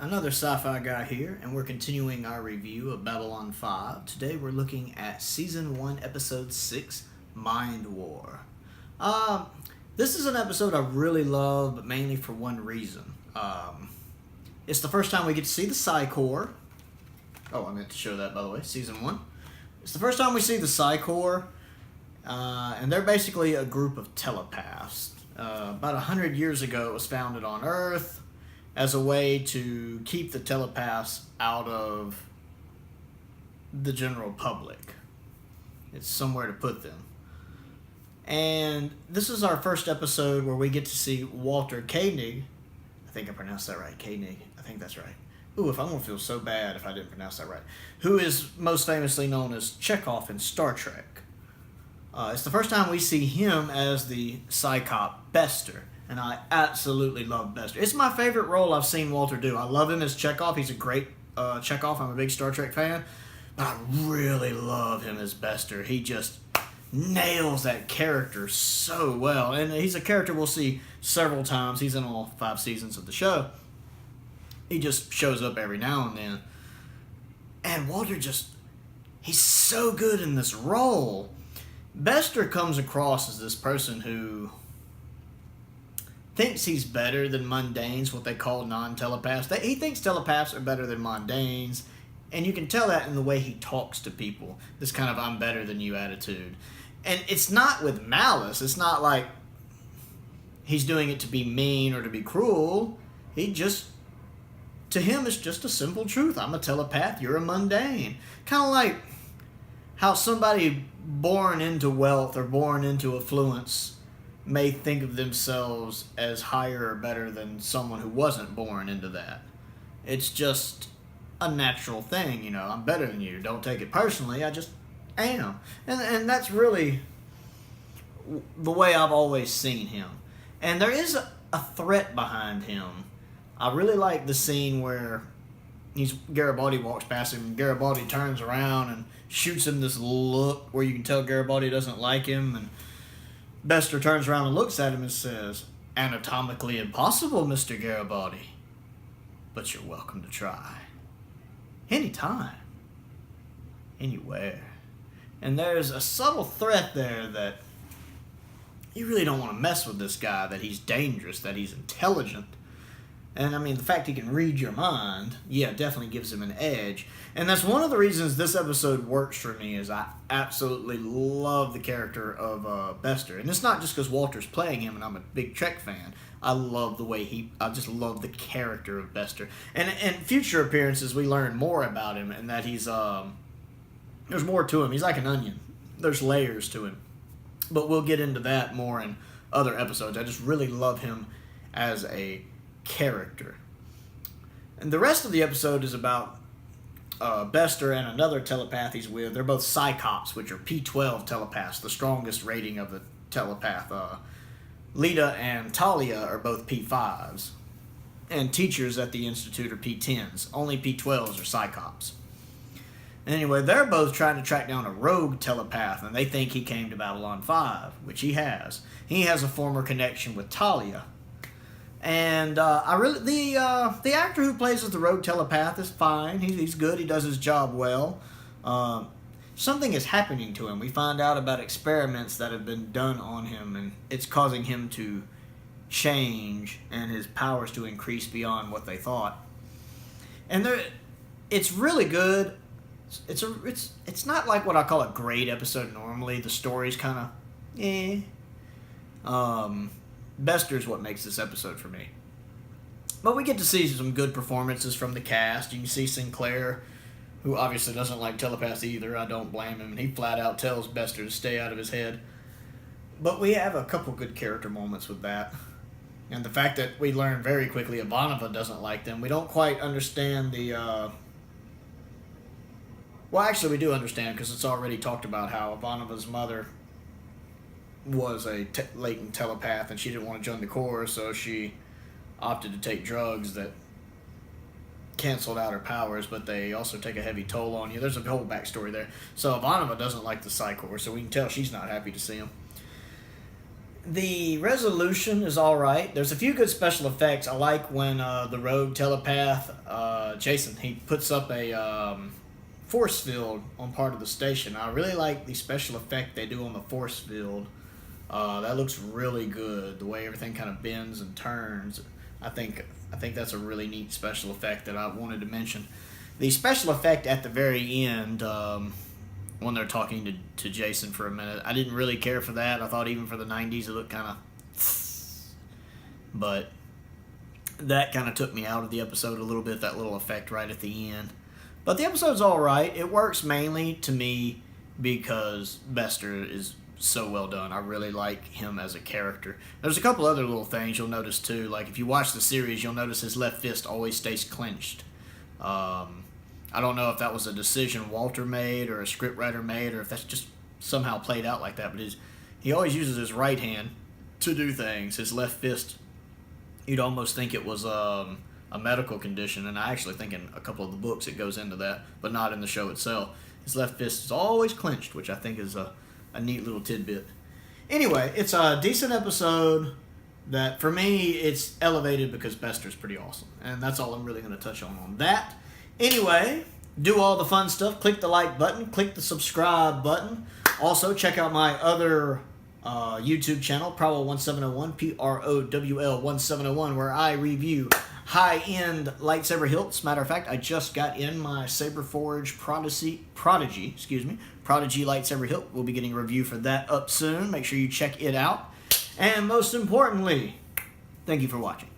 Another sci-fi guy here, and we're continuing our review of Babylon 5. Today we're looking at Season 1, Episode 6, Mind War. This is an episode I really love, but mainly for one reason. It's the first time we get to see the Psycorps. Oh, I meant to show that, by the way, Season 1. It's the first time we see the Psycorps, and they're basically a group of telepaths. About 100 years ago, it was founded on Earth as a way to keep the telepaths out of the general public. It's somewhere to put them. And this is our first episode where we get to see Walter Koenig. I think I pronounced that right, Koenig. I think that's right. Ooh, I'm going to feel so bad if I didn't pronounce that right. Who is most famously known as Chekhov in Star Trek. It's the first time we see him as the Psycorps Bester. And I absolutely love Bester. It's my favorite role I've seen Walter do. I love him as Chekhov. He's a great Chekhov. I'm a big Star Trek fan. But I really love him as Bester. He just nails that character so well. And he's a character we'll see several times. He's in all 5 seasons of the show. He just shows up every now and then. And Walter he's so good in this role. Bester comes across as this person who thinks he's better than mundanes, what they call non-telepaths. He thinks telepaths are better than mundanes, and you can tell that in the way he talks to people, this kind of I'm better than you attitude. And it's not with malice. It's not like he's doing it to be mean or to be cruel. To him, it's just a simple truth. I'm a telepath, you're a mundane. Kind of like how somebody born into wealth or born into affluence may think of themselves as higher or better than someone who wasn't born into that. It's just a natural thing, you know. I'm better than you. Don't take it personally. I just am. And that's really the way I've always seen him. And there is a threat behind him. I really like the scene where Garibaldi walks past him, and Garibaldi turns around and shoots him this look where you can tell Garibaldi doesn't like him, and Bester turns around and looks at him and says, "Anatomically impossible, Mr. Garibaldi, but you're welcome to try. Anytime. Anywhere." And there's a subtle threat there that you really don't want to mess with this guy, that he's dangerous, that he's intelligent. And I mean, the fact he can read your mind, definitely gives him an edge. And that's one of the reasons this episode works for me, is I absolutely love the character of Bester. And it's not just because Walter's playing him and I'm a big Trek fan. I love the way I just love the character of Bester. And in future appearances, we learn more about him, and that he's, there's more to him. He's like an onion. There's layers to him. But we'll get into that more in other episodes. I just really love him as a character. And the rest of the episode is about Bester and another telepath he's with. They're both Psycorps, which are P12 telepaths, the strongest rating of the telepath. Lita and Talia are both P5s, and teachers at the Institute are P10s. Only P12s are Psycorps. Anyway, they're both trying to track down a rogue telepath, and they think he came to Babylon 5, which he has. He has a former connection with Talia. And the actor who plays as the rogue telepath is fine. He's good. He does his job well. Something is happening to him. We find out about experiments that have been done on him, and it's causing him to change and his powers to increase beyond what they thought. And it's really good. It's not like what I call a great episode normally. The story's kind of Bester's what makes this episode for me. But we get to see some good performances from the cast. You can see Sinclair, who obviously doesn't like telepaths either. I don't blame him. And he flat out tells Bester to stay out of his head. But we have a couple good character moments with that. And the fact that we learn very quickly Ivanova doesn't like them. We don't quite understand the well, actually, we do understand, because it's already talked about how Ivanova's mother was a latent telepath, and she didn't want to join the Corps, so she opted to take drugs that canceled out her powers, but they also take a heavy toll on you. There's a whole backstory there. So Ivanova doesn't like the Psycorps, so we can tell she's not happy to see him. The resolution is all right. There's a few good special effects. I like when the rogue telepath, Jason, he puts up a force field on part of the station. I really like the special effect they do on the force field. That looks really good. The way everything kind of bends and turns. I think that's a really neat special effect that I wanted to mention. The special effect at the very end, when they're talking to Jason for a minute, I didn't really care for that. I thought even for the 90s it looked kind of... But that kind of took me out of the episode a little bit, that little effect right at the end. But the episode's alright. It works mainly to me because Bester is so well done. I really like him as a character. There's a couple other little things you'll notice too. Like if you watch the series, you'll notice his left fist always stays clenched. I don't know if that was a decision Walter made or a scriptwriter made, or if that's just somehow played out like that. But he always uses his right hand to do things. His left fist, you'd almost think it was a medical condition, and I actually think in a couple of the books it goes into that, but not in the show itself. His left fist is always clenched, which I think is a neat little tidbit. Anyway, it's a decent episode that, for me, it's elevated because Bester's pretty awesome. And that's all I'm really going to touch on that. Anyway, do all the fun stuff. Click the like button. Click the subscribe button. Also, check out my other YouTube channel, Prowl1701, PROWL1701, where I review high-end lightsaber hilts. Matter of fact, I just got in my Saberforge Prodigy lightsaber hilt. We'll be getting a review for that up soon. Make sure you check it out. And most importantly, thank you for watching.